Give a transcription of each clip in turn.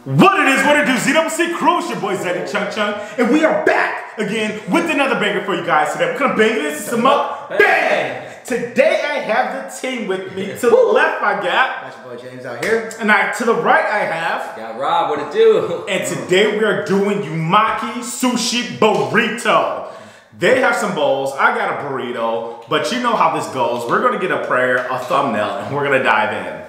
What it do, ZCCCrew, it's your boy Zeddy Chung Chung, and we are back again with another banger for you guys today. We're gonna bang this, some up, bang! Today I have the team with me. To the left I got that's your boy James out here. And to the right I have got Rob, what it do? And today we are doing Umaki Sushi Burrito. They have some bowls, I got a burrito, but you know how this goes. We're gonna get a prayer, a thumbnail, and we're gonna dive in.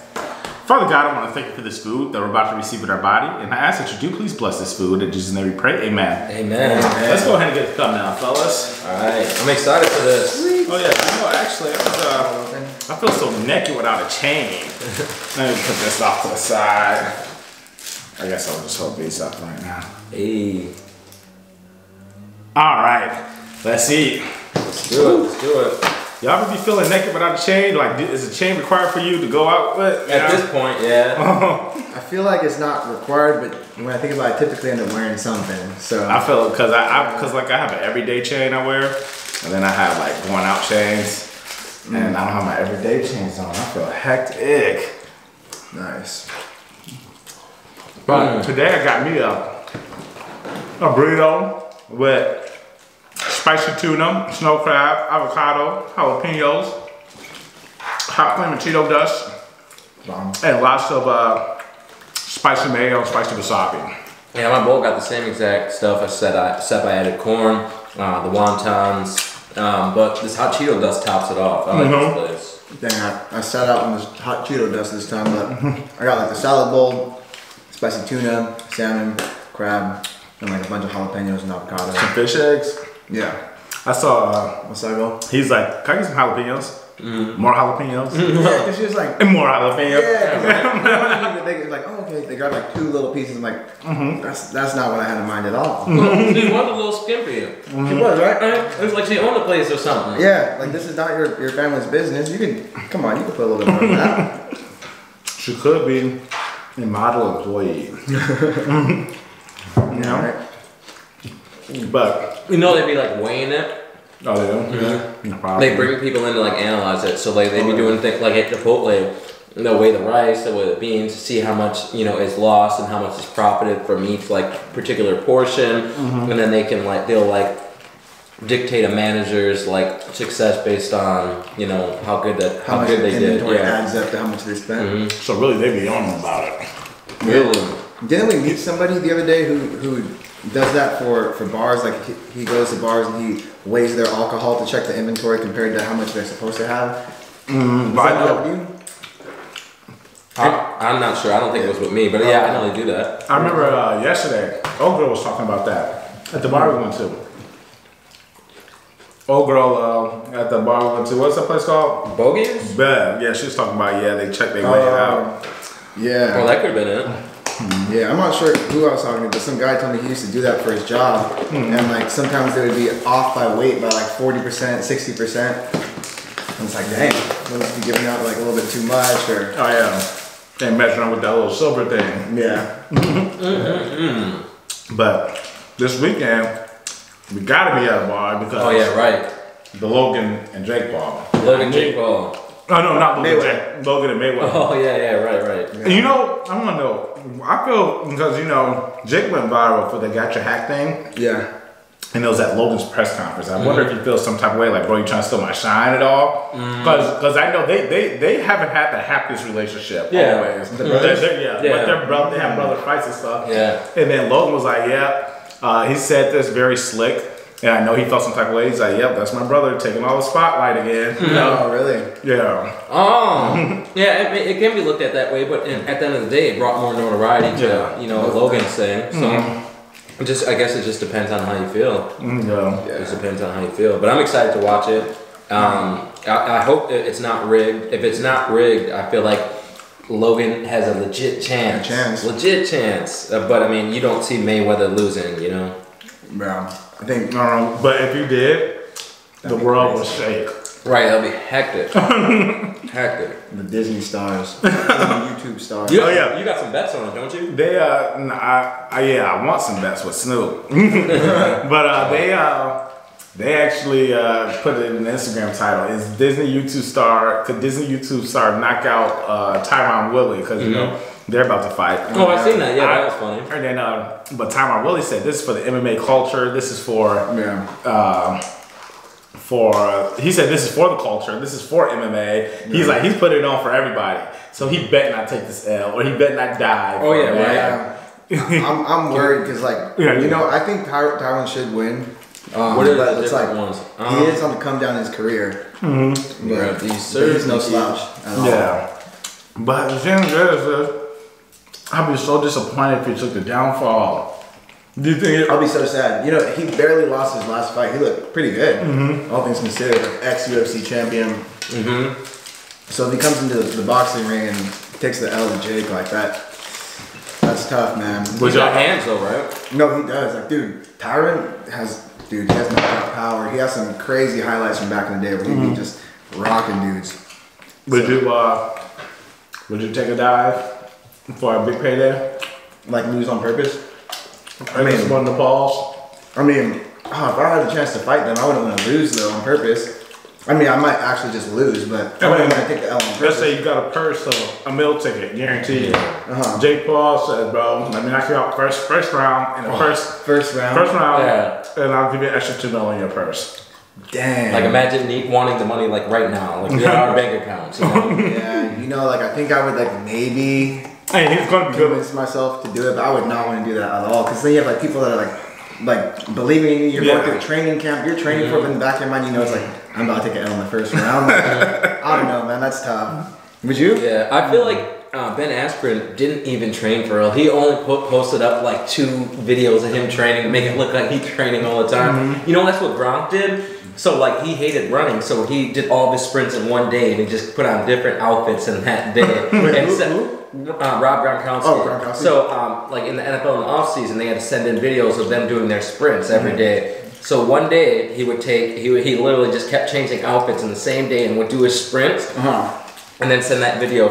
Father God, I want to thank you for this food that we're about to receive in our body, and I ask that you do please bless this food. In Jesus' name we pray, amen. Amen. Let's go ahead and get the thumbnail, fellas. All right, I'm excited for this. Oh yeah, you know, actually, I feel so naked without a chain. Let me put this off to the side. I guess I'll just hold these up right now. Hey. All right, let's eat. Let's do it. Let's do it. Y'all ever be feeling naked without a chain? Like, is a chain required for you to go out with? At this point, yeah. I feel like it's not required, but when I think about it, I typically end up wearing something. So I feel it because I have an everyday chain I wear, and then I have like going out chains, and I don't have my everyday chains on. I feel hectic. Nice. But today I got me a burrito with spicy tuna, snow crab, avocado, jalapenos, hot flaming Cheeto dust, and lots of spicy mayo and spicy wasabi. Yeah, my bowl got the same exact stuff. Except I added corn, the wontons, but this hot Cheeto dust tops it off. I like this place. Dang, I sat out on this hot Cheeto dust this time, but I got like the salad bowl, spicy tuna, salmon, crab, and like a bunch of jalapenos and avocado. Some fish eggs. Yeah. I saw, wasabi. He's like, can I get some jalapenos? More jalapenos? Yeah, because she was like, and more jalapenos. Yeah, it's like, oh, okay. They got like 2 little pieces. I'm like, that's not what I had in mind at all. She was a little skimpy. She was, right? It was like she owned the place or something. Yeah, like this is not your family's business. You can, come on, you can put a little bit more on that. She could be a model employee. You know? Right? But you know, they'd be like weighing it. oh, they do? Yeah. No They bring people in to like analyze it. So like they'd be doing things like at Chipotle, they'll weigh the rice, they'll weigh the beans to see how much, you know, is lost and how much is profited from each like particular portion. And then they can they'll like dictate a manager's like success based on, you know, how good they did. Inventory adds up to how much they spent. So really, they be on about it. Really? Didn't we meet somebody the other day who does that for bars? Like he goes to bars and he weighs their alcohol to check the inventory compared to how much they're supposed to have. Is that with you? I'm not sure. I don't think it was with me, but yeah, I know they do that. I remember yesterday, old girl was talking about that at the bar we went to. Old girl at the bar we went to, what's that place called? Bogies? Yeah, she was talking about, they check their way out. Yeah. Well, that could have been it. Yeah, I'm not sure who I was talking to, but some guy told me he used to do that for his job. And like sometimes they would be off by weight by like 40%, 60%. And it's like, dang, they must be giving out like a little bit too much or... Oh yeah, and measuring with that little silver thing. Yeah. But this weekend, we gotta be at a bar because... Oh yeah, right. The Logan and Jake bar. Logan, Jake Paul. Oh no, not Logan. Mayweather. Logan and Mayweather. Oh yeah, right. Yeah. And you know, I want to know. I feel because you know Jake went viral for the "Got Your Hack" thing. Yeah. And it was at Logan's press conference. I wonder if you feel some type of way, like, bro, you trying to steal my shine at all? Because I know they haven't had the happiest relationship always. The brothers? But they have brother fights and stuff. Yeah. And then Logan was like, he said this very slick. And I know he felt some type of way. He's like, yep, that's my brother taking all the spotlight again. You know? Oh, really? Yeah. Oh. Yeah, it can be looked at that way, but at the end of the day, it brought more notoriety to, you know, Logan's thing. So I guess it just depends on how you feel. It just depends on how you feel. But I'm excited to watch it. I hope it's not rigged. If it's not rigged, I feel like Logan has a legit chance. Legit chance. But I mean, you don't see Mayweather losing, you know? Bro, I think... But if you did, the world would shake. Right, that'll be hectic. Hectic. The Disney stars. The YouTube stars. You got some bets on it, don't you? They I want some bets with Snoop. But they actually put it in the Instagram title. Could Disney YouTube star knock out Tyron Woodley? Because you know They're about to fight. Oh, I seen that. Yeah, that was funny. And then, but Tyron Willie said this is for the MMA culture. This is for he said this is for the culture. This is for MMA. He's like he's putting it on for everybody. So he bet not take this L or he bet not die. Oh yeah, right. I'm worried because you know I think Tyron should win. What are the different ones? He is on the come down in his career. Yeah, he's no slouch at all. Yeah, but the thing is, I'd be so disappointed if he took the downfall. Do you think I'll be so sad. You know, he barely lost his last fight. He looked pretty good, all things considered. Ex-UFC champion. So if he comes into the boxing ring and takes the L to Jake like that, that's tough, man. He's got hands though, right? No, he does. Like, dude, Tyron has knockout power. He has some crazy highlights from back in the day where he'd be just rocking dudes. Would you take a dive for a big payday? Like lose on purpose? I mean, one of the balls. I mean, if I had a chance to fight them, I wouldn't want to lose though on purpose. I mean, I might actually just lose, but I wouldn't want to take the L on purpose. Let's say you got a purse or a meal ticket, guaranteed. Jake Paul says, bro, let me knock you out first round in the first round, and I'll give you an extra $2 million in your purse. Damn. Like imagine wanting the money like right now, like in our bank accounts. You know? Yeah, you know, like I think I would like maybe he's gonna be convince myself to do it, but I would not want to do that at all. Because then you have like people that are like believing in you. You're going through a training camp. You're training for it, but in the back of your mind, you know, it's like I'm about to take an L in the first round. I don't know, man. That's tough. Would you? Yeah, I feel like Ben Askren didn't even train for real. He only posted up like 2 videos of him training, make it look like he's training all the time. You know, that's what Gronk did. So like he hated running, so he did all of his sprints in one day, and he just put on different outfits in that day. Rob Gronkowski. Oh, Gronkowski. So like in the NFL in the off season, they had to send in videos of them doing their sprints every day. So one day he would he literally just kept changing outfits in the same day and would do his sprints. And then send that video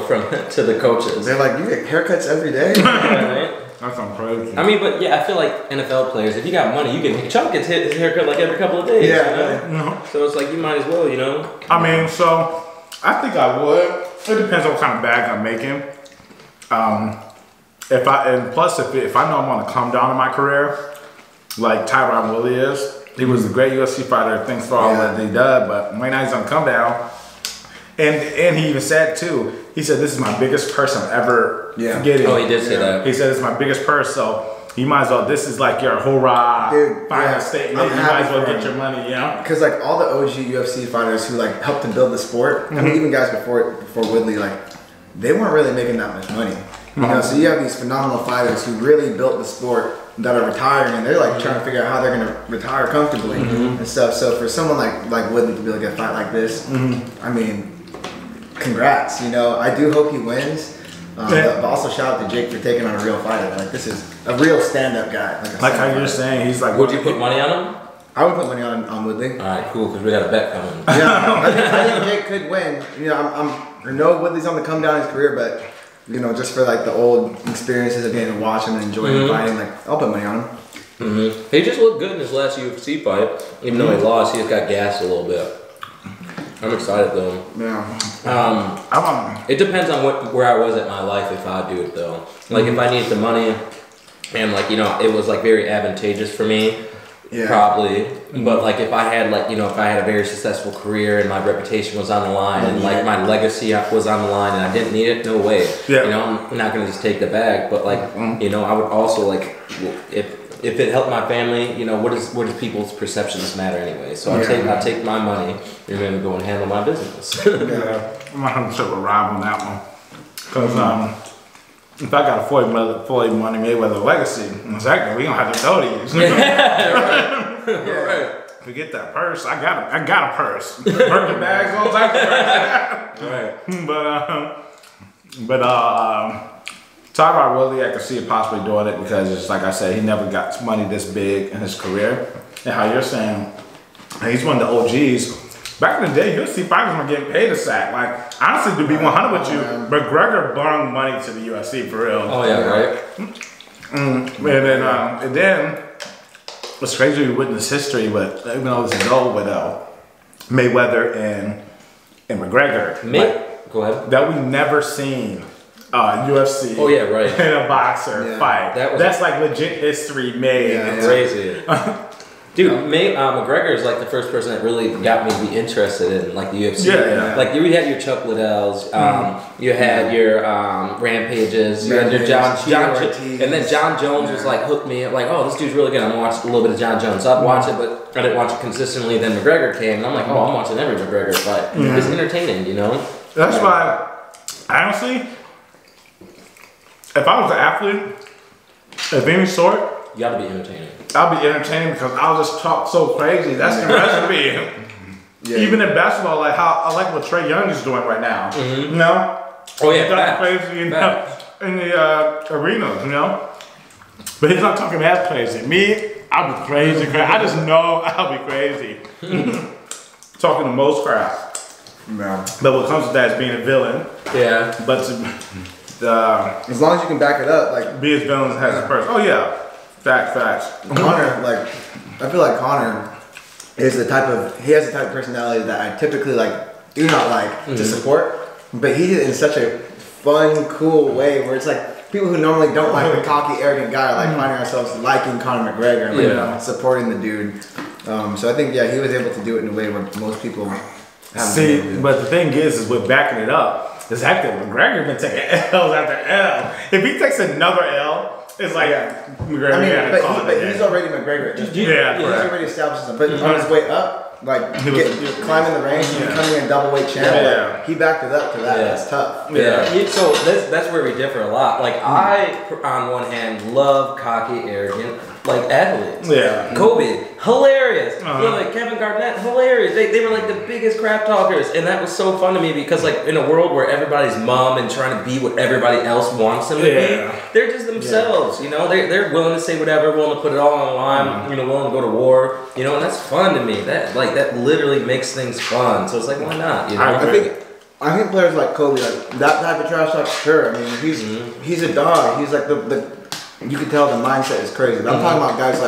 to the coaches. They're like, you get haircuts every day? Right? That's crazy. I mean, but yeah, I feel like NFL players, if you got money, you can. Chuck gets his haircut like every couple of days. Yeah. You know? So it's like you might as well, you know. I mean, so I think I would. It depends on what kind of bag I'm making. If I know I'm on the come down in my career, like Tyron Willie is. He was a great UFC fighter. Thanks for all that he did, but right now he's on the come down. And he even said too, he said this is my biggest purse I'm ever getting. Oh, he did say that. He said it's my biggest purse, so you might as well, this is like your hurrah final statement. You might as well get your money, you know? Because like all the OG UFC fighters who like helped to build the sport, I mean even guys before Woodley, like they weren't really making that much money. You know, so you have these phenomenal fighters who really built the sport that are retiring, and they're like trying to figure out how they're gonna retire comfortably and stuff. So for someone like Woodley to be able to get a fight like this, I mean, congrats. You know, I do hope he wins. But also shout out to Jake for taking on a real fighter. Like this is a real stand-up guy. Like how you're saying, he's like. Would you put money on him? I would put money on Woodley. All right, cool, because we got a bet coming. Yeah, I think Jake could win. You know, I know Woodley's on the come down in his career, but you know, just for like the old experiences of getting to watch him and enjoy him fighting, like I'll put money on him. He just looked good in his last UFC fight, even though he lost. He just got gassed a little bit. I'm excited though. Yeah. It depends on where I was at my life if I do it though. Like if I needed the money, and like you know, it was like very advantageous for me. Yeah. Probably, but like if I had like if I had a very successful career and my reputation was on the line and like my legacy was on the line and I didn't need it, no way. Yeah. You know, I'm not gonna just take the bag, but like I would also like if it helped my family, you know, what does people's perceptions matter anyway? So I take my money and then go and handle my business. Yeah, I'm 100% with Rob on that one, because if I got a Floyd Money Mayweather legacy, exactly, we don't have to know these. Right. Forget that purse. I got a purse. Birkin bags, all types of purses. Right. But Tyron Willie, I could see it possibly doing it because it's like I said, he never got money this big in his career. And how you're saying, he's one of the OGs. Back in the day, UFC fighters were getting paid a sack. Like, honestly, to be 100 with you, McGregor brought money to the UFC for real. Oh yeah, right. And then it's crazy to witness history, but even though this is old with Mayweather and McGregor, Go ahead. that we never seen UFC. Oh yeah, right. And a boxer fight. That's like legit history made. Yeah, crazy. Dude, McGregor is like the first person that really got me to be interested in like the UFC. Yeah. Like you had your Chuck Liddells, you had your Rampages, you had your John and then John Jones was like hooked me up, like, oh, this dude's really good. I'm gonna watch a little bit of John Jones. So I'd watch it, but I didn't watch it consistently. Then McGregor came, and I'm like, oh, I'm watching every McGregor fight. It's entertaining, you know. That's why, honestly, if I was an athlete of any sort, you gotta be entertaining. I'll be entertaining because I'll just talk so crazy. That's the recipe. Even in basketball, like how I like what Trae Young is doing right now. You know? Oh yeah, he's talking crazy in the arena, you know? But he's not talking that crazy. Me, I'll be crazy. I just know I'll be crazy. Talking to most crowd. But what comes with that is being a villain. Yeah. But as long as you can back it up, like be as villain as a person. Oh yeah. Facts. Connor, like, I feel like Connor is he has the type of personality that I typically like do not like to support, but he did it in such a fun, cool way where it's like people who normally don't like the cocky, arrogant guy are like finding ourselves liking Conor McGregor and like, supporting the dude. So I think he was able to do it in a way where most people haven't been able to. But the thing is with backing it up, is active. McGregor been taking L's after L. If he takes another L, it's like McGregor. I mean, but he's already McGregor. He's already established him. But on his way up, like climbing the ranks and becoming a double weight champ, like, he backed it up to that. That's tough. So that's where we differ a lot. Like I, on one hand, love cocky, arrogant, like athletes. Kobe, hilarious. You know, like Kevin Garnett, hilarious. They were like the biggest crap talkers, and that was so fun to me because like in a world where everybody's mom and trying to be what everybody else wants them to be, they're just themselves. You know, they're willing to say whatever, willing to put it all on the line. You know, willing to go to war. You know, and that's fun to me. That literally makes things fun. So it's like, why not? You know, I think players like Kobe, like that type of trash talk, sure. I mean, he's a dog. He's like the you can tell the mindset is crazy. But I'm talking about guys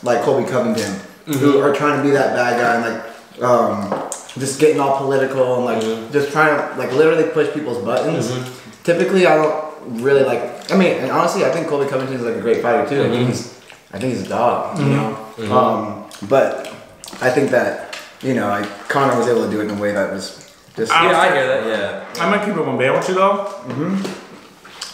like Kobe Covington who are trying to be that bad guy and like just getting all political and like just trying to like literally push people's buttons. Typically, I don't really like. I mean, and honestly, I think Kobe Covington is like a great fighter too. I think he's a dog. You know, but I think that like Conor was able to do it in a way that was just. I hear that. Yeah, I'm gonna keep it 1 with you though.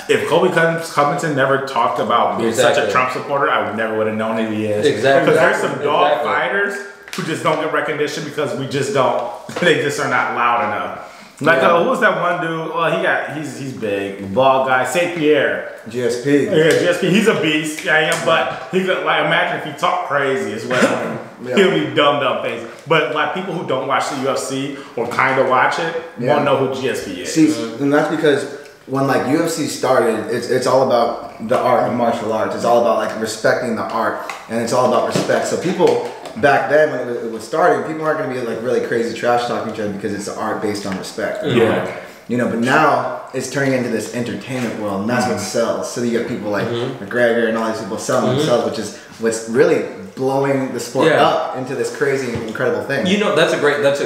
If Kobe Covington never talked about being such a Trump supporter, I never would have known who he is. Exactly. Because there's some dog fighters who just don't get recognition because we just don't. They just are not loud enough. Like who was that one dude? Well, he's big, bald guy, Saint Pierre. GSP. Yeah, GSP. He's a beast. But he could like imagine if he talked crazy as well. He'll be dumb things. But like people who don't watch the UFC or kind of watch it won't know who GSP is. See, and that's because when like UFC started, it's all about the art of martial arts. It's all about like respecting the art, and it's all about respect. So people back then when it was starting, people aren't going to be like really crazy trash talking each other because it's an art based on respect. But now it's turning into this entertainment world, and that's what sells. So you get people like McGregor and all these people selling themselves, which is what's really blowing the sport up into this crazy, incredible thing. You know, that's a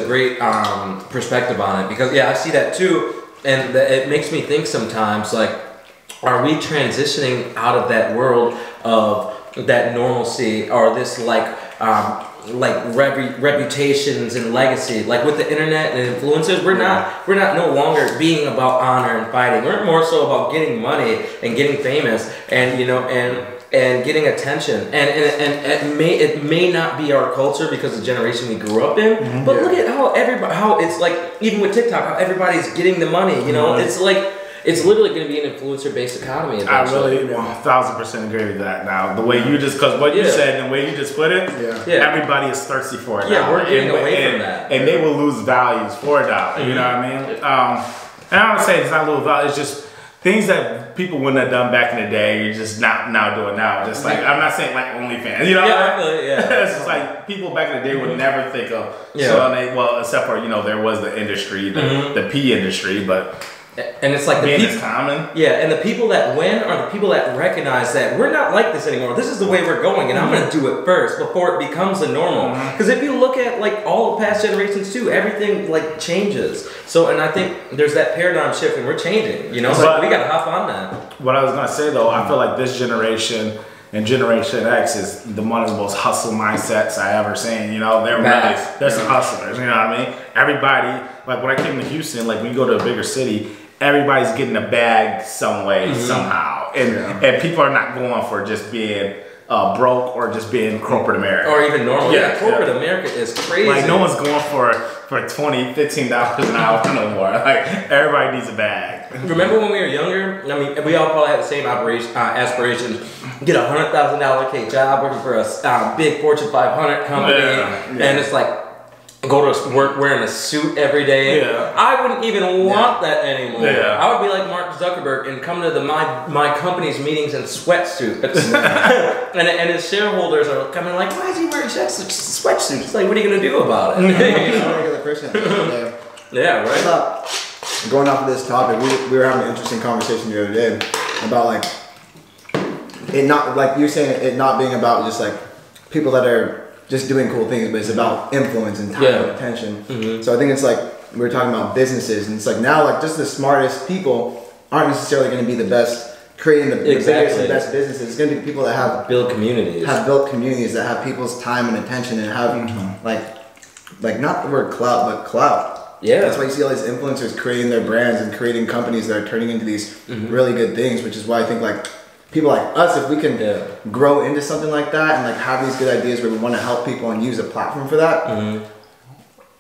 great perspective on it because I see that too. And it makes me think sometimes, like, are we transitioning out of that world of that normalcy or this reputations and legacy? Like with the internet and influencers, we're not no longer being about honor and fighting. We're more so about getting money and getting famous and and getting attention. And it may not be our culture because of the generation we grew up in. But look at how it's like, even with TikTok, how everybody's getting the money. You know, it's like it's literally going to be an influencer-based economy. Eventually. I really 1000% agree with that. Now, the way you because what you said and the way you just put it, everybody is thirsty for it. Yeah, we're getting away from that, and they will lose values for $1. You know what I mean? And I don't say it's not lose value. It's just things that people wouldn't have done back in the day, you're just now doing now. Just like, I'm not saying like OnlyFans, you know? It's just like people back in the day would never think of. So except for, there was the industry, the P industry, but And it's like the being people, is common. Yeah, and the people that win are the people that recognize that we're not like this anymore. This is the way we're going, and I'm going to do it first before it becomes a normal. Because if you look at like all the past generations too, everything like changes. So, and I think there's that paradigm shift, and we're changing. You know, so like, we got to hop on that. What I was going to say though, I feel like this generation and Generation X is one of the most hustle mindsets I ever seen. You know, they're some hustlers. You know what I mean? Everybody, like when I came to Houston, like when you go to a bigger city, everybody's getting a bag some way, somehow. And people are not going for just being broke or just being corporate America. Or even normal. Yeah, corporate America is crazy. Like no one's going for $20, $15 an hour no more. Like everybody needs a bag. Remember when we were younger? I mean, we all probably had the same aspirations. Get a $100,000 job working for a big Fortune 500 company. And it's like, go to work wearing a suit every day. I wouldn't even want that anymore. I would be like Mark Zuckerberg and come to my company's meetings in sweatsuits. and his shareholders are coming like, why is he wearing sweatsuits? It's like, what are you gonna do about it? Regular person. Yeah, right. Going off of this topic, we were having an interesting conversation the other day about like it not like you're saying it not being about just like people that are just doing cool things, but it's about influence and time and attention. So I think it's like we were talking about businesses, and it's like now like just the smartest people aren't necessarily going to be the best creating the biggest and best businesses. It's going to be people that have built communities, that have people's time and attention, and have like not the word clout, but clout. Yeah, that's why you see all these influencers creating their brands and creating companies that are turning into these really good things. Which is why I think like people like us, if we can grow into something like that and like have these good ideas where we want to help people and use a platform for that.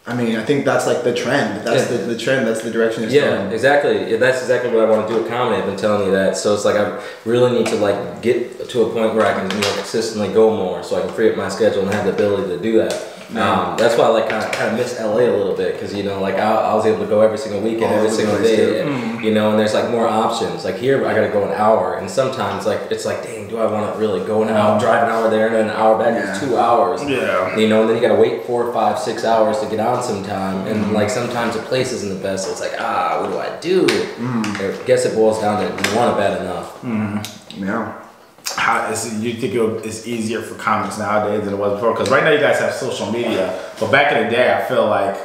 I mean, I think that's like the trend. That's the trend. That's the direction it's going. Exactly. That's exactly what I want to do with comedy. I've been telling you that. So it's like I really need to like get to a point where I can consistently go more, so I can free up my schedule and have the ability to do that. That's why I like kind of miss LA a little bit, because like I was able to go every single weekend, every single day, and there's like more options. Like here I gotta go an hour, and sometimes like it's like, dang, do I want to really go an hour, drive an hour there and then an hour back? It's 2 hours. And then you gotta wait 4, 5, 6 hours to get on sometime, and like sometimes the place isn't the best, so it's like, what do I do? I guess it boils down to you want it bad enough. You think it's easier for comics nowadays than it was before? Because right now you guys have social media, but back in the day I feel like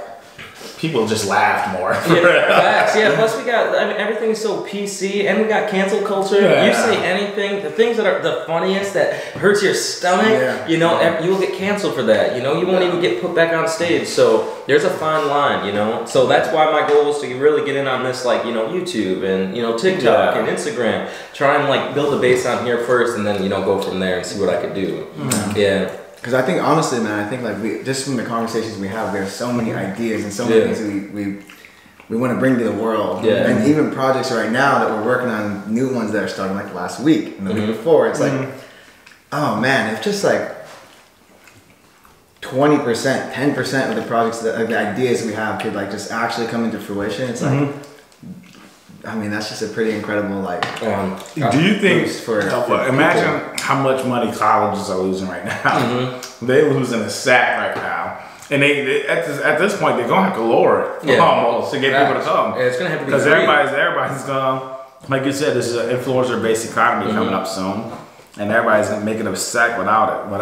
people just laughed more. Facts. Plus we got, everything is so PC, and we got cancel culture. You say anything, the things that are the funniest that hurts your stomach, you'll get canceled for that. You won't even get put back on stage. So there's a fine line, So that's why my goal is to really get in on this, like, YouTube and, TikTok and Instagram. Try and like build a base on here first, and then, go from there and see what I could do. Because I think, honestly, man, I think like just from the conversations we have, there's so many ideas and so many things we want to bring to the world. And even projects right now that we're working on, new ones that are starting like last week and the week before. It's like, oh man, if just like 20%, 10% of the projects, the ideas we have could like just actually come into fruition, it's like, I mean, that's just a pretty incredible do you think? Imagine how much money colleges are losing right now. They're losing a sack right now, and they at this point they're gonna have to lower it almost to get people to come. It's gonna have to be because everybody's gonna, like you said, this is an influencer-based economy coming up soon, and everybody's gonna make it a sack without it. But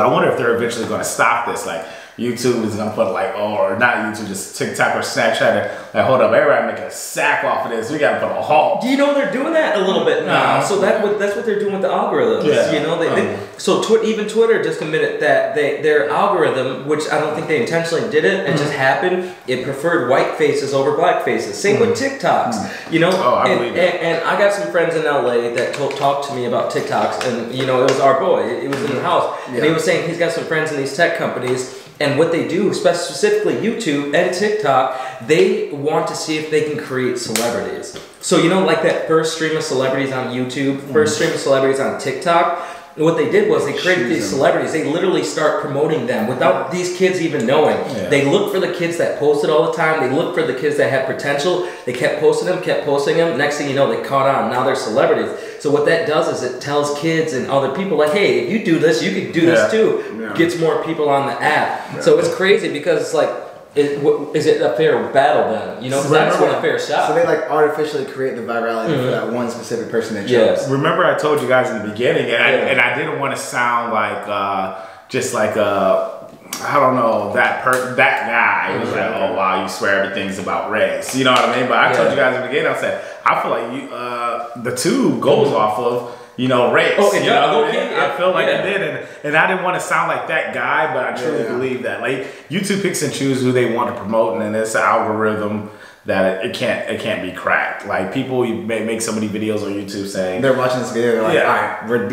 I wonder if they're eventually gonna stop this, like. YouTube is gonna put like, or not YouTube, just TikTok or Snapchat. Like, hold up, everybody making a sack off of this. We gotta put a halt. Do you know they're doing that a little bit now? So that's what they're doing with the algorithms. Even Twitter just admitted that their algorithm, which I don't think they intentionally did it, it just happened. It preferred white faces over black faces. Same with TikToks. I believe it. And I got some friends in LA that talked to me about TikToks, and it was our boy. It was in the house, and he was saying he's got some friends in these tech companies. And what they do, specifically YouTube and TikTok, they want to see if they can create celebrities. So like that first stream of celebrities on YouTube, first stream of celebrities on TikTok, what they did was they created these celebrities. They literally start promoting them without these kids even knowing. They look for the kids that posted all the time. They look for the kids that had potential. They kept posting them. Next thing you know, they caught on. Now they're celebrities. So what that does is it tells kids and other people like, hey, if you do this, you can do this too. Gets more people on the app. So it's crazy because it's like, is it a fair battle then? You know, that's what a fair shot. So they like artificially create the virality for that one specific person they chose. Remember I told you guys in the beginning, and I didn't want to sound like just like I don't know, that guy was like, oh wow, you swear everything's about race. You know what I mean? But I told you guys in the beginning, I said, I feel like the tube goes off of, you know, race. Oh, it does. I feel like it did, and I didn't want to sound like that guy, but I truly believe that. Like, YouTube picks and chooses who they want to promote, and then it's an algorithm that it can't be cracked. Like, people may make so many videos on YouTube saying they're watching this video, they're like, all right, we're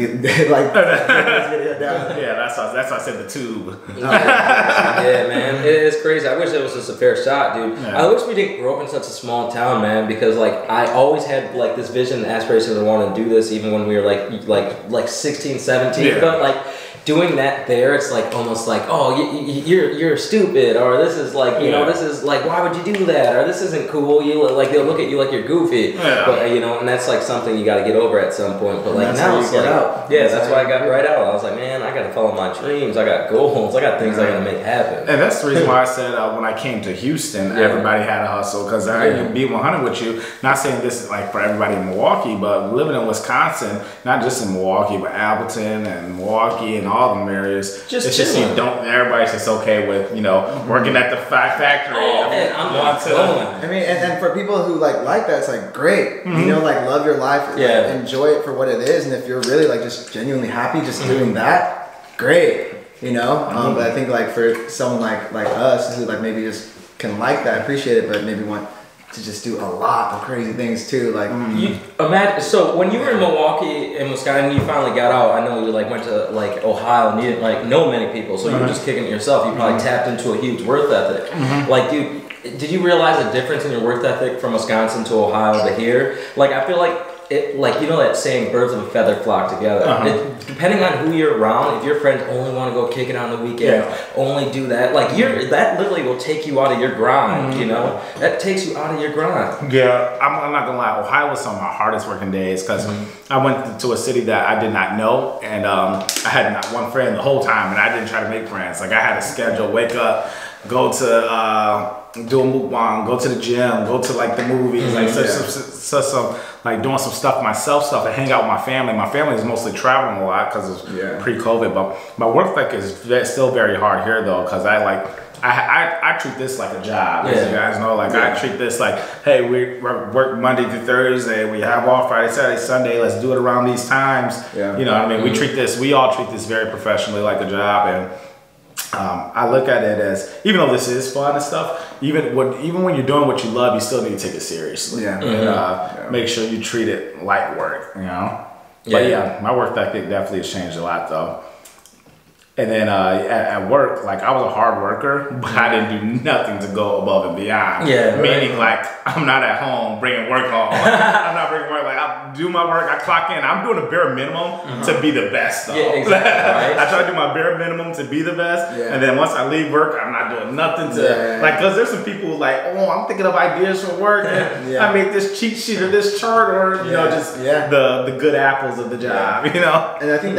like this video down. Yeah, that's why I said the tube. Yeah, man, it is crazy. I wish it was just a fair shot, dude. I wish we didn't grow up in such a small town, man, because like I always had like this vision and aspiration to want to do this even when we were like 16, 17, but like doing that there, it's like almost like, oh, you're stupid, or this is like, you know, this is like, why would you do that, or this isn't cool. You like, they'll look at you like you're goofy, but you know, and that's like something you got to get over at some point. But like now it's like, that's why I got right out. I was like, man, I got to follow my dreams. I got goals. I got things I got to make happen. And that's the reason why I said when I came to Houston, everybody had a hustle, because I can be 100 with you. Not saying this is like for everybody in Milwaukee, but living in Wisconsin, not just in Milwaukee, but Appleton and Milwaukee and all them areas. It's just you don't. Everybody's just okay with, you know, working at the factory. Oh man, I'm going. I mean, and for people who like that, it's like great. You know, like love your life. Like, enjoy it for what it is, and if you're really like just genuinely happy just doing that, great. You know, but I think like for someone like us who like maybe just can like that, appreciate it, but maybe want to just do a lot of crazy things too. Like you imagine. So when you were in Milwaukee and Wisconsin, you finally got out. I know you like went to like Ohio and you didn't like know many people, so you were just kicking it yourself. You probably tapped into a huge work ethic. Like, dude, did you realize the difference in your work ethic from Wisconsin to Ohio to here? Like, I feel like it, like, you know that saying, birds of a feather flock together. Depending on who you're around, if your friends only want to go kick it on the weekend, only do that, like that literally will take you out of your grind. You know, that takes you out of your grind. Yeah, I'm not gonna lie. Ohio was some of my hardest working days, because I went to a city that I did not know, and I had not one friend the whole time, and I didn't try to make friends. Like, I had a schedule: wake up, go to do a mukbang, go to the gym, go to like the movies, like some like doing some stuff myself, and hang out with my family. My family is mostly traveling a lot because it's pre-COVID, but my work ethic is still very hard here though, because I treat this like a job, as you guys know. Like, I treat this like, hey, we work Monday through Thursday, we have off Friday, Saturday, Sunday, let's do it around these times. You know what I mean? We all treat this very professionally, like a job, and I look at it as, even though this is fun and stuff, even when you're doing what you love, you still need to take it seriously. And make sure you treat it like work, you know? But my work ethic definitely has changed a lot though. And then at work, like, I was a hard worker, but I didn't do nothing to go above and beyond. Meaning, like, I'm not at home bringing work home. I'm not bringing work. Like, I do my work, I clock in. I'm doing a bare minimum to be the best, though. I try to do my bare minimum to be the best. And then once I leave work, I'm not doing nothing to, like, because there's some people who like, oh, I'm thinking of ideas for work. And I make this cheat sheet or this chart, or, you know, just the good apples of the job, you know? And I think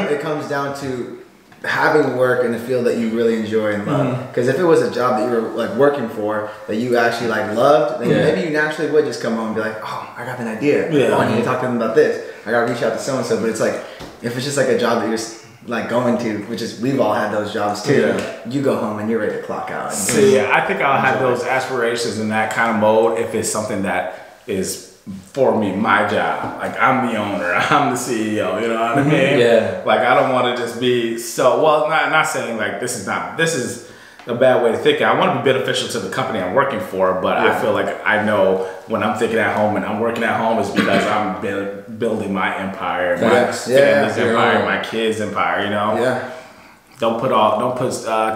it comes down to having work in the field that you really enjoy and love. Because if it was a job that you were like working for that you actually like loved, then maybe you naturally would just come home and be like, oh, I got an idea. Oh, I need to talk to them about this. I gotta reach out to so and so. But it's like, if it's just like a job that you're like going to, which is, we've all had those jobs too. You go home and you're ready to clock out. See, I think I'll have those aspirations in that kind of mode if it's something that is for me, my job. Like, I'm the owner, I'm the CEO, you know what I mean? Like, I don't want to just be not saying like this is a bad way to think. I want to be beneficial to the company I'm working for, but I feel like I know when I'm thinking at home and I'm working at home is because I'm building my empire, my family's empire, my kids' empire, you know? Don't put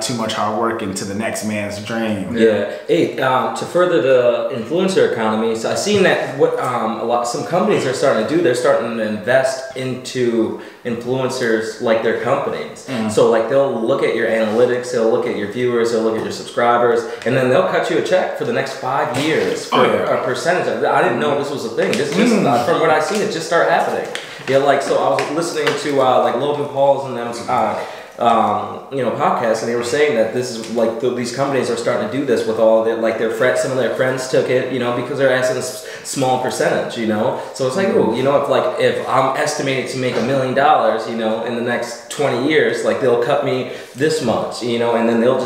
too much hard work into the next man's dream. Hey, to further the influencer economy, so I've seen that what some companies are starting to do, they're starting to invest into influencers like their companies. So like, they'll look at your analytics, they'll look at your viewers, they'll look at your subscribers, and then they'll cut you a check for the next 5 years for a percentage of it. I didn't know this was a thing. This just from what I've seen, it just started happening. Like, so I was listening to like Logan Paul's and them podcasts, and they were saying that this is like these companies are starting to do this with all their like some of their friends took it, because they're asking a small percentage, So it's like, if I'm estimated to make $1 million, in the next 20 years, like they'll cut me this much, and then they'll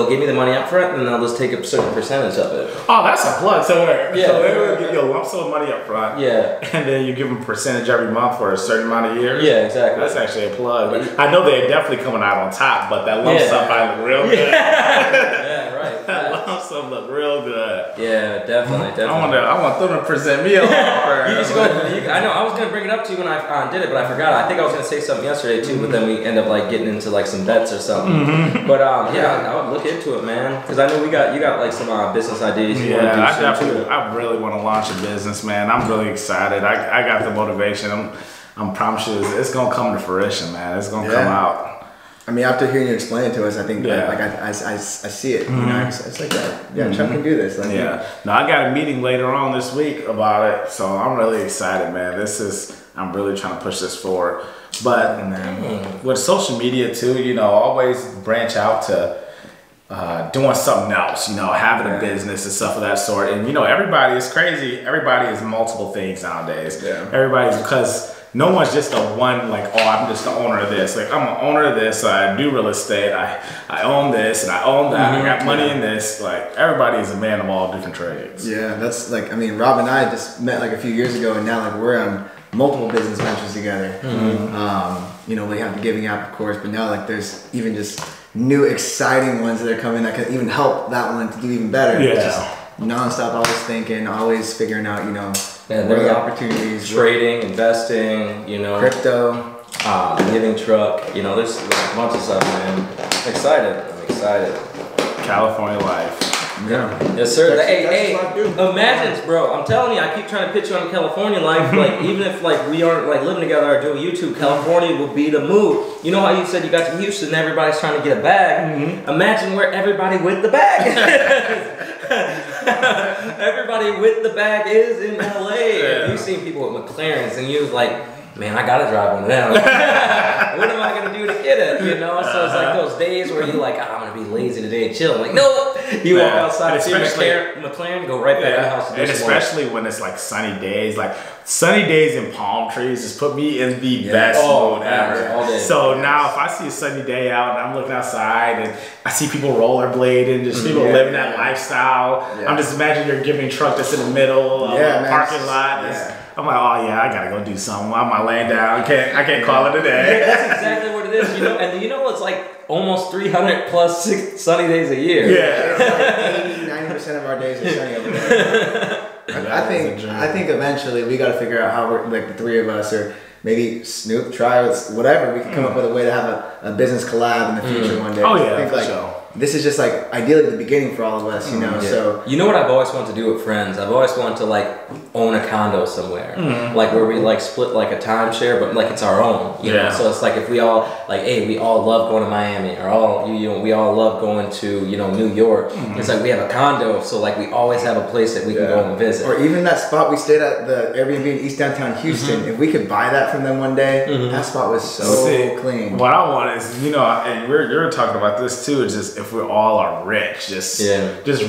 give me the money up front, and then they'll just take a certain percentage of it. Oh, that's a plug. So they will give you a lump sum of money up front. Yeah. And then you give them a percentage every month for a certain amount of years. Yeah, exactly. That's actually a plug. But I know they're definitely coming out on top, but that lump sum might look real good. Yeah, right. That lump sum look real good. Yeah, definitely. I want them to present me a offer. I know. I was gonna bring it up to you when I did it, but I forgot. I think I was gonna say something yesterday too, but then we end up like getting into like some bets or something. But I would look into it, man, because I know you got like some business ideas. I really want to launch a business, man. I'm really excited. I got the motivation. I'm promise you, it's gonna come to fruition, man. It's gonna come out. I mean, after hearing you explain it to us, I think I see it. It's like that. Chuck can do this. Like, No, I got a meeting later on this week about it, so I'm really excited, man. I'm really trying to push this forward. But with social media too, always branch out to doing something else, having a business and stuff of that sort. And everybody is crazy. Everybody is multiple things nowadays. Yeah. Everybody's because. No one's just a one, like, oh, I'm just the owner of this. Like, I'm an owner of this, so I do real estate, I own this, and I own that, I got money in this. Like, everybody is a man of all different trades. Yeah, that's like, Rob and I just met like a few years ago, and now like we're on multiple business ventures together. We have the Giving app, of course, but now like there's even just new exciting ones that are coming that can even help that one to do even better. Yeah. It's just nonstop, always thinking, always figuring out, and where the opportunities, trading, investing, crypto, living truck, there's a bunch of stuff, man. I'm excited. California life. Yeah. Yes, sir. Hey, imagine, bro. I'm telling you, I keep trying to pitch you on California life. Like, even if like we aren't like living together or doing YouTube, California will be the move. You know how you said you got to Houston and everybody's trying to get a bag? Imagine where everybody with the bag. Everybody with the bag is in LA. Yeah. You've seen people with McLarens, and you're like, man, I gotta drive one of them. What am I gonna do to get it? So it's like those days where you're like, I'm gonna be lazy today and chill. Like, no, you walk outside, see McLaren, go right back to the house. And especially when it's like sunny days, and palm trees just put me in the best mood ever. So now if I see a sunny day out and I'm looking outside and I see people rollerblade and just people living that lifestyle, I'm just imagining your giving truck that's in the middle of a parking lot. I'm like, oh yeah, I gotta go do something. I'm not laying down. I can't call it a day. That's exactly what it is. And it's like almost 300 plus sunny days a year. Yeah, it's like 80-90% of our days are sunny over there. I think eventually we got to figure out how we're like the three of us, or maybe Snoop, Travis, whatever. We can come up with a way to have a business collab in the future one day. Oh yeah, I think this is just like ideally the beginning for all of us, So what I've always wanted to do with friends? I've always wanted to like own a condo somewhere, like where we like split like a timeshare, but like it's our own. You know, so it's like if we all like, hey, we all love going to Miami, or we all love going to New York. It's like we have a condo, so like we always have a place that we can go and visit. Or even that spot we stayed at, the Airbnb in East Downtown Houston. If we could buy that from them one day, that spot was so clean. What I want is and you're talking about this too. Is just if we all are rich, just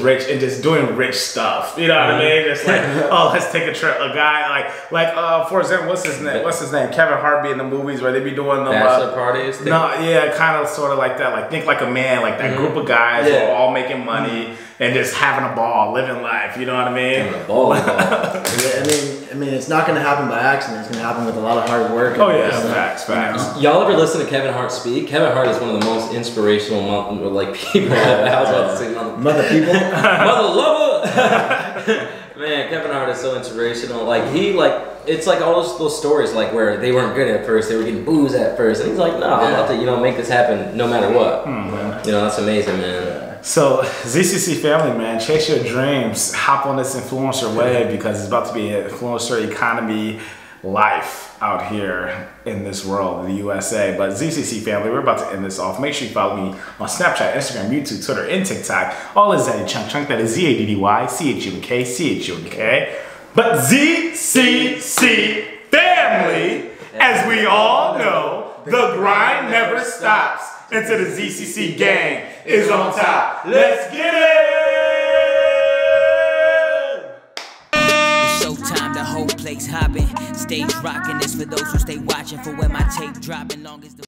rich and just doing rich stuff. You know what I mean? Just like, oh, let's take a trip. A guy like for example, what's his name? Kevin Hart be in the movies where they be doing the bachelor parties. Kind of sort of like that. Like Think Like a Man, like that group of guys who are all making money and just having a ball, living life. You know what I mean? Having a ball. I mean, it's not going to happen by accident. It's going to happen with a lot of hard work. Facts. Y'all ever listen to Kevin Hart speak? Kevin Hart is one of the most inspirational people. I was about to say mother people, mother lover. Man, Kevin Hart is so inspirational. Like it's like all those stories like where they weren't good at first, they were getting booze at first, and he's like, no, I'm about to make this happen no matter what. That's amazing, man. So ZCC family, man, chase your dreams. Hop on this influencer wave because it's about to be an influencer economy life out here in this world, in the USA. But ZCC family, we're about to end this off. Make sure you follow me on Snapchat, Instagram, YouTube, Twitter, and TikTok. All is Zaddy Chunk. That is ZADDYCHUNK. But ZCC family, as we all know, The grind never stops until the ZCC gang is on top. Let's get it! It's showtime, the whole place hopping. Stage rocking. This for those who stay watching for when my tape dropping. Long as the